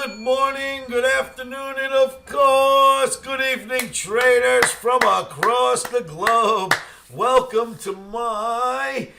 Good morning, good afternoon, and of course, good evening, traders from across the globe. Welcome to my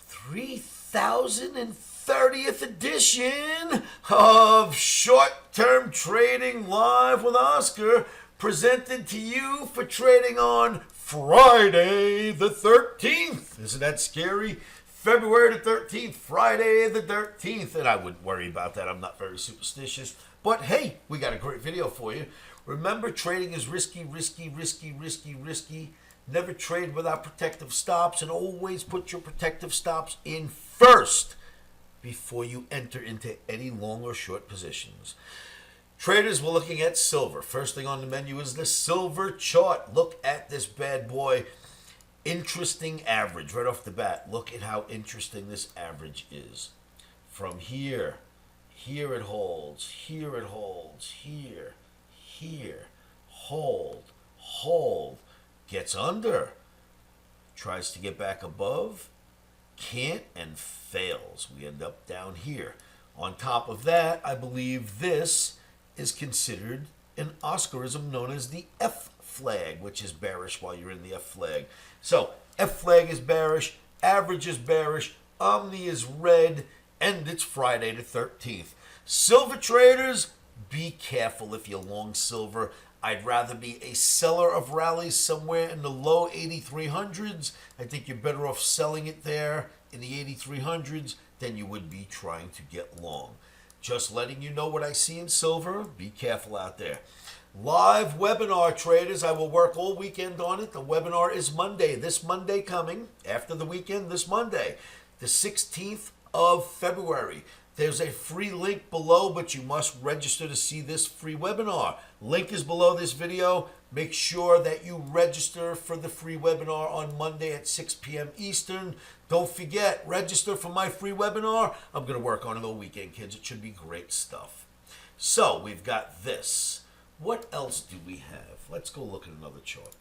3030th edition of Short-Term Trading Live with Oscar, presented to you for trading on Friday the 13th. Isn't that scary? February the 13th, Friday the 13th. And I wouldn't worry about that. I'm not very superstitious. But hey, we got a great video for you. Remember, trading is risky, risky, risky, risky, risky. Never trade without protective stops, and always put your protective stops in first before you enter into any long or short positions. Traders, we're looking at silver. First thing on the menu is the silver chart. Look at this bad boy. Interesting average right off the bat. Look at how interesting this average is. From here, here it holds, here it holds, here, hold, gets under, tries to get back above, can't, and fails. We end up down here. On top of that, I believe this is considered an Oscarism known as the F flag, which is bearish while you're in the F flag. So F flag is bearish, average is bearish, Omni is red, and it's Friday the 13th. Silver traders, be careful if you're long silver. I'd rather be a seller of rallies somewhere in the low 8300s. I think you're better off selling it there in the 8300s than you would be trying to get long. Just letting you know what I see in silver. Be careful out there. Live webinar traders, I will work all weekend on it. The webinar is Monday, this Monday coming, after the weekend, this Monday, the 16th of February. There's a free link below, but you must register to see this free webinar. Link is below this video. Make sure that you register for the free webinar on Monday at 6 p.m. Eastern. Don't forget, register for my free webinar. I'm going to work on it all weekend, kids. It should be great stuff. So we've got this. What else do we have? Let's go look at another chart.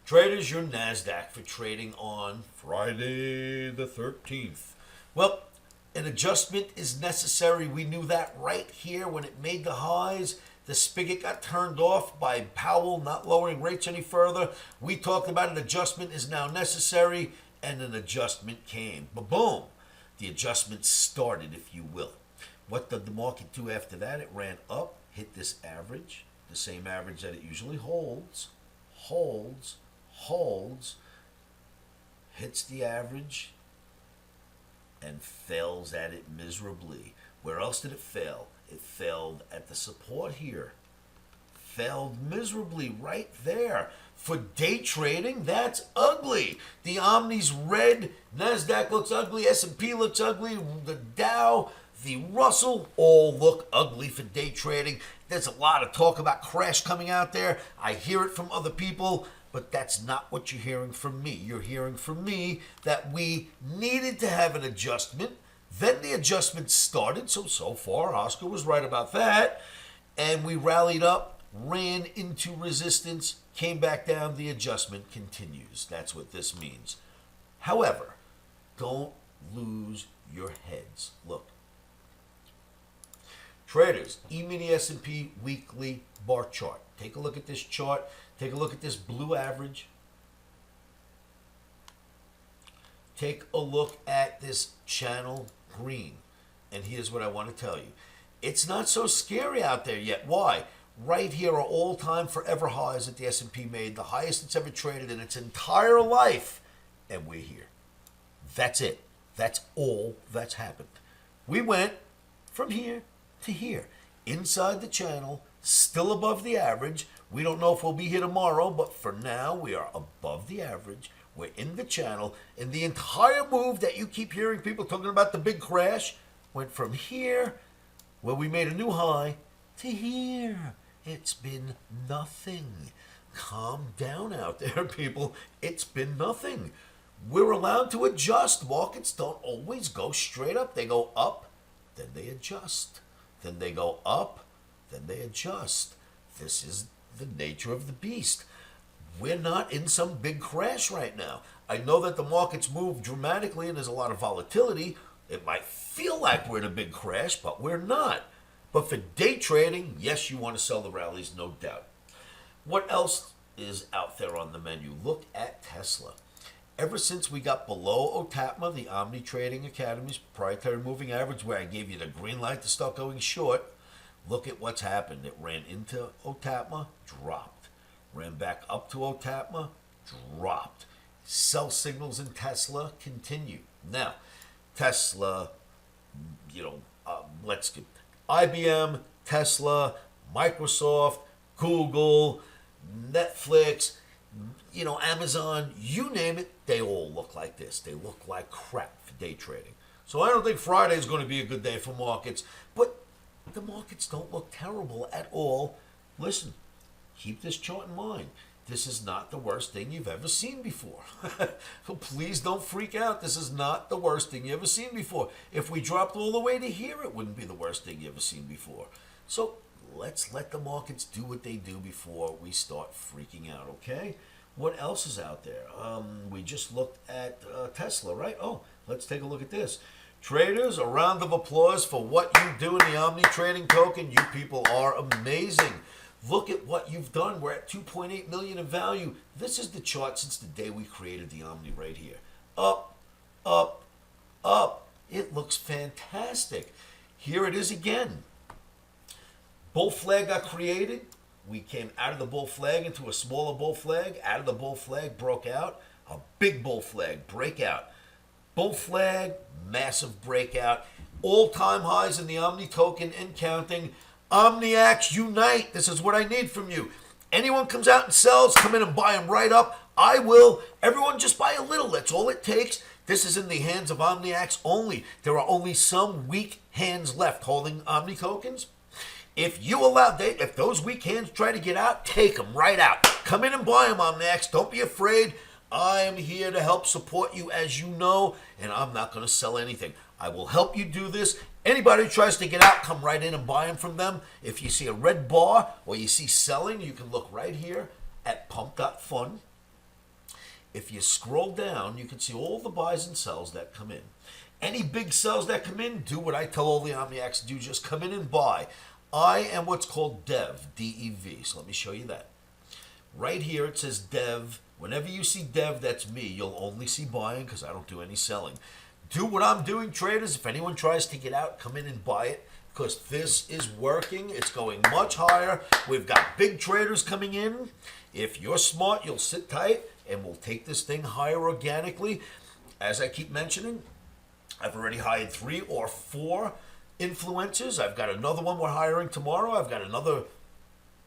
Traders, your NASDAQ for trading on Friday the 13th. Well, an adjustment is necessary. We knew that right here when it made the highs. The spigot got turned off by Powell not lowering rates any further. We talked about an adjustment is now necessary, and an adjustment came. Ba-boom. The adjustment started, if you will. What did the market do after that? It ran up, hit this average, the same average that it usually holds, hits the average, and fails at it miserably. Where else did it fail? It failed at the support here. Failed miserably right there. For day trading, that's ugly. The Omni's red, NASDAQ looks ugly, S&P looks ugly, the Dow, the Russell all look ugly for day trading. There's a lot of talk about crash coming out there. I hear it from other people, but that's not what you're hearing from me. You're hearing from me that we needed to have an adjustment. Then the adjustment started. So far, Oscar was right about that. And we rallied up, ran into resistance, came back down. The adjustment continues. That's what this means. However, don't lose your heads. Look. Traders, E-mini S&P weekly bar chart. Take a look at this chart. Take a look at this blue average. Take a look at this channel green. And here's what I want to tell you. It's not so scary out there yet. Why? Right here are all-time forever highs that the S&P made, the highest it's ever traded in its entire life. And we're here. That's it. That's all that's happened. We went from here to here, inside the channel, still above the average. We don't know if we'll be here tomorrow, but for now, we are above the average. We're in the channel, and the entire move that you keep hearing people talking about, the big crash, went from here, where we made a new high, to here. It's been nothing. Calm down out there, people. It's been nothing. We're allowed to adjust. Markets don't always go straight up. They go up, then they adjust. Then they go up, then they adjust. This is the nature of the beast. We're not in some big crash right now. I know that the markets move dramatically and there's a lot of volatility. It might feel like we're in a big crash, but we're not. But for day trading, yes, you want to sell the rallies, no doubt. What else is out there on the menu? Look at Tesla. Ever since we got below OTAPMA, the Omni Trading Academy's proprietary moving average, where I gave you the green light to start going short, look at what's happened. It ran into OTAPMA, dropped. Ran back up to OTAPMA, dropped. Sell signals in Tesla continue. Now, Tesla, let's get IBM, Tesla, Microsoft, Google, Netflix, Amazon, you name it, they all look like this. They look like crap for day trading. So I don't think Friday is going to be a good day for markets, but the markets don't look terrible at all. Listen, keep this chart in mind. This is not the worst thing you've ever seen before. So please don't freak out. This is not the worst thing you've ever seen before. If we dropped all the way to here, it wouldn't be the worst thing you've ever seen before. So let's let the markets do what they do before we start freaking out, okay? What else is out there? We just looked at Tesla, right? Oh, let's take a look at this. Traders, a round of applause for what you do in the Omni Trading token. You people are amazing. Look at what you've done. We're at 2.8 million in value. This is the chart since the day we created the Omni right here. Up, up, up. It looks fantastic. Here it is again. Bull flag got created. We came out of the bull flag into a smaller bull flag. Out of the bull flag, broke out. A big bull flag, breakout. Bull flag, massive breakout. All-time highs in the Omni token and counting. Omniacs unite. This is what I need from you. Anyone comes out and sells, come in and buy them right up. I will. Everyone just buy a little. That's all it takes. This is in the hands of Omniacs only. There are only some weak hands left holding Omni tokens. If you allow, if those weak hands try to get out, take them right out. Come in and buy them, Omniacs. Don't be afraid. I am here to help support you, as you know, and I'm not going to sell anything. I will help you do this. Anybody who tries to get out, come right in and buy them from them. If you see a red bar or you see selling, you can look right here at pump.fun. If you scroll down, you can see all the buys and sells that come in. Any big sells that come in, do what I tell all the Omniacs to do. Just come in and buy. I am what's called Dev, D-E-V. So let me show you that. Right here it says Dev. Whenever you see Dev, that's me. You'll only see buying because I don't do any selling. Do what I'm doing, traders. If anyone tries to get out, come in and buy it because this is working. It's going much higher. We've got big traders coming in. If you're smart, you'll sit tight and we'll take this thing higher organically. As I keep mentioning, I've already hired 3 or 4 influencers. I've got another one we're hiring tomorrow. I've got another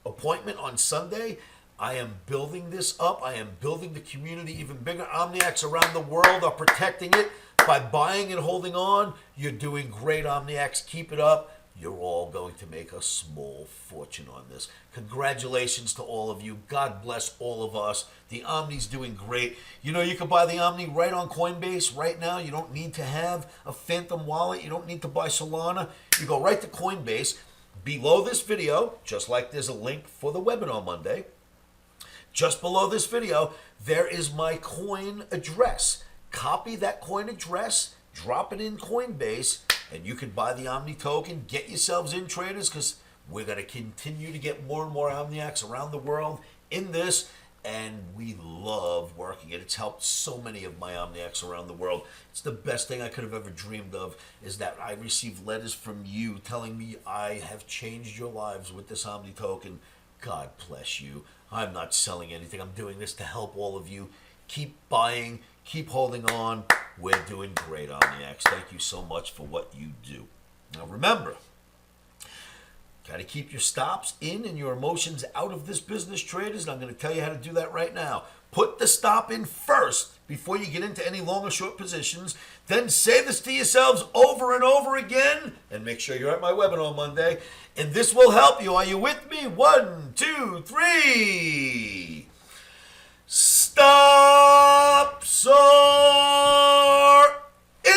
appointment on Sunday. I am building this up. I am building the community even bigger. Omniacs around the world are protecting it by buying and holding on. You're doing great, Omniacs. Keep it up. You're all going to make a small fortune on this. Congratulations to all of you. God bless all of us. The Omni's doing great. You can buy the Omni right on Coinbase right now. You don't need to have a Phantom wallet. You don't need to buy Solana. You go right to Coinbase. Below this video, just like there's a link for the webinar Monday, just below this video, there is my coin address. Copy that coin address, drop it in Coinbase, and you can buy the Omni token. Get yourselves in, traders, because we're going to continue to get more and more Omniacs around the world in this, and we love working it. It's helped so many of my Omniacs around the world. It's the best thing I could have ever dreamed of, is that I receive letters from you telling me I have changed your lives with this Omni token. God bless you. I'm not selling anything. I'm doing this to help all of you. Keep buying. Keep holding on. We're doing great, Omniacs. Thank you so much for what you do. Now remember, got to keep your stops in and your emotions out of this business, traders. And I'm going to tell you how to do that right now. Put the stop in first before you get into any long or short positions. Then say this to yourselves over and over again. And make sure you're at my webinar Monday. And this will help you. Are you with me? 1, 2, 3. Stops are in.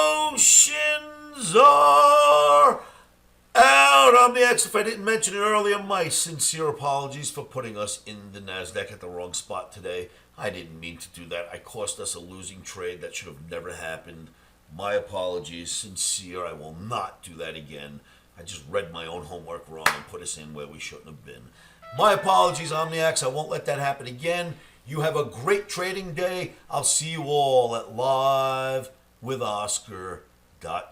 Emotions are out. Omniacs Omniacs, if I didn't mention it earlier, my sincere apologies for putting us in the NASDAQ at the wrong spot today. I didn't mean to do that. I cost us a losing trade that should have never happened. My apologies, sincere. I will not do that again. I just read my own homework wrong and put us in where we shouldn't have been. My apologies, Omniacs. I won't let that happen again. You have a great trading day. I'll see you all at livewithoscar.com.